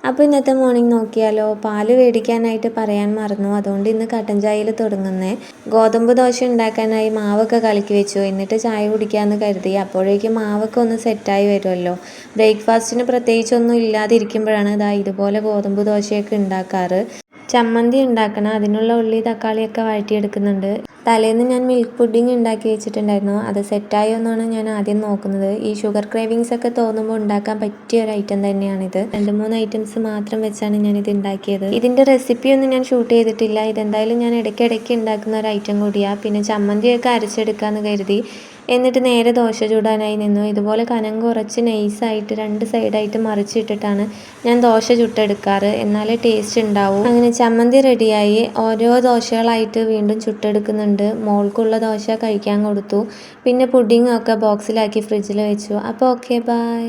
അപ്പോൾ ഇന്നത്തെ മോർണിംഗ് നോക്കിയാലോ. പാല് മേടിക്കാനായിട്ട് പറയാൻ മറന്നു. അതുകൊണ്ട് ഇന്ന് കട്ടൻ ചായയിൽ തുടങ്ങുന്നേ. ഗോതമ്പ് ദോശ ഉണ്ടാക്കാനായി മാവൊക്കെ കലക്കി വെച്ചു. എന്നിട്ട് ചായ കുടിക്കാമെന്ന് കരുതി. അപ്പോഴേക്കും മാവൊക്കെ ഒന്ന് സെറ്റായി വരുമല്ലോ. ബ്രേക്ക്ഫാസ്റ്റിന് പ്രത്യേകിച്ചൊന്നും ഇല്ലാതിരിക്കുമ്പോഴാണ് ഇതുപോലെ ഗോതമ്പ് ദോശയൊക്കെ ഉണ്ടാക്കാറ്. ചമ്മന്തി ഉണ്ടാക്കണം. അതിനുള്ള ഉള്ളി തക്കാളിയൊക്കെ വഴറ്റിയെടുക്കുന്നുണ്ട്. തലേന്ന് ഞാൻ മിൽക്ക് പുഡിങ് ഉണ്ടാക്കി വെച്ചിട്ടുണ്ടായിരുന്നു. അത് സെറ്റായോ എന്നാണ് ഞാൻ ആദ്യം നോക്കുന്നത്. ഈ ഷുഗർ ക്രേവിങ്സ് ഒക്കെ തോന്നുമ്പോൾ ഉണ്ടാക്കാൻ പറ്റിയ ഒരു ഐറ്റം തന്നെയാണിത്. 2-3 ഐറ്റംസ് മാത്രം വെച്ചാണ് ഞാനിത് ഉണ്ടാക്കിയത്. ഇതിൻ്റെ റെസിപ്പിയൊന്നും ഞാൻ ഷൂട്ട് ചെയ്തിട്ടില്ല. ഇതെന്തായാലും ഞാൻ ഇടയ്ക്കിടയ്ക്ക് ഉണ്ടാക്കുന്ന ഒരു ഐറ്റം കൂടിയാണ്. പിന്നെ ചമ്മന്തിയൊക്കെ അരച്ചെടുക്കാമെന്ന് കരുതി. എന്നിട്ട് നേരെ ദോശ ചൂടാനായി നിന്നു. ഇതുപോലെ കനം കുറച്ച് നൈസായിട്ട് 2 സൈഡായിട്ട് മറിച്ചിട്ടിട്ടാണ് ഞാൻ ദോശ ചുട്ടെടുക്കാറ്. എന്നാലേ ടേസ്റ്റ് ഉണ്ടാവും. അങ്ങനെ ചമ്മന്തി റെഡിയായി. ഓരോ ദോശകളായിട്ട് വീണ്ടും ചുട്ടെടുക്കുന്നുണ്ട്. മോൾക്കുള്ള ദോശ കഴിക്കാൻ കൊടുത്തു. പിന്നെ പുഡിങ്ങൊക്കെ ബോക്സിലാക്കി ഫ്രിഡ്ജിൽ വെച്ചു. അപ്പോൾ ഓക്കെ, ബൈ.